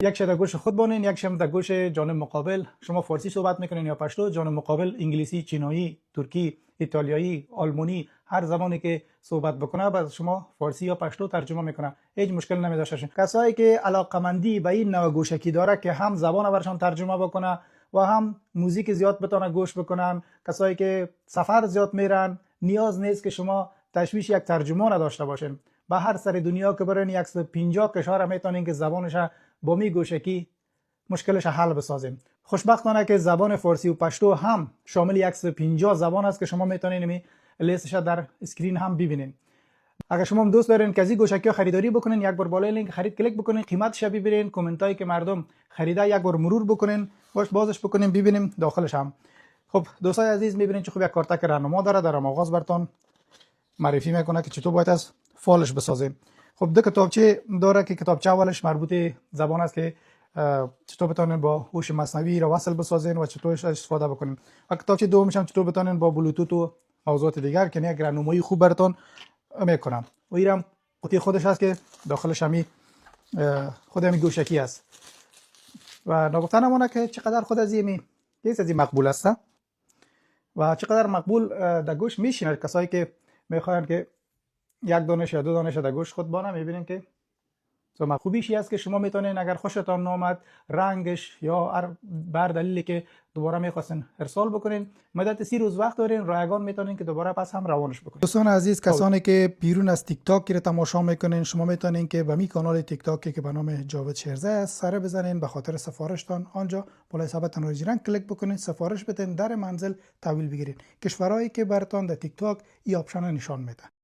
یک شب در گوش خود بانین، یک شب در گوش جانب مقابل. شما فارسی صحبت میکنین یا پشتو؟ جانب مقابل انگلیسی، چینایی، ترکی، ایتالیایی، آلمانی، هر زبانی که صحبت بکنه بعد شما فارسی یا پشتو ترجمه میکنه. هیچ مشکل نمیداشته باشه. کسایی که علاقمندی به این نوع گوشکی داره که هم زبان برشان ترجمه بکنه و هم موزیک زیاد بتونه گوش بکنن، کسایی که سفر زیاد میرن، نیاز نیست که شما تشویش یک ترجمان داشته باشین. به هر سر دنیا که برین 150 کشور میتونین که زبانش با می گوشکی مشکلش حل بسازیم. خوشبختانه که زبان فارسی و پشتو هم شامل 150 زبان است که شما میتونین می لیستش در اسکرین هم ببینین. اگر شما هم دوست دارین که از این گوشکی خریداری بکنین، یک بار بالای لینک خرید کلیک بکنین، قیمتش ببینین، کامنتایی که مردم خریده یک بار مرور بکنین، بازش بکنین، ببینیم داخلش هم. خب دوستای عزیز، میبینین چه خوب یک کارتک راهنما داره. در آغاز براتون معرفی میکنه که چطور باید از فالش بسازیم. خب دو کتابچه داره که کتابچه اولش مربوط زبان است که چطور بتونین با هوش مصنوعی را وصل بسازین و چطورش استفاده بکنین. و کتابچه دومش هم چطور بتونین با بلوتوت و موضوعات دیگر که یک راهنمایی خوب براتون میکنم. و اینم قوطی خودش هست که داخلش همی خود همی گوشکی است. و نگفتن نمونه که چقدر خود از این مقبول است و چقدر مقبول در گوش میشینه. کسایی که میخواین که یک دانش یا دو دانش در گوش خود بانه، میبینین که خوبیشی است که شما میتونین اگر خوشتان نامد رنگش یا هر بر دلیلی که دوباره میخواستین ارسال بکنین، مدت 30 روز وقت دارین، رایگان میتونین که دوباره پس هم روانش بکنین. دوستان عزیز، کسانی که بیرون از تیک تاک رو تماشا میکنین، شما میتونین که به می کانال تیک تاک که به نام جاوید شیرزه است سر بزنین، به خاطر سفارشتان آنجا بالای ثبت نوری رنگ کلیک بکنین، سفارش بدین، در منزل تحویل بگیرین. کشورهایی که براتون در تیک تاک این آپشن نشان میده.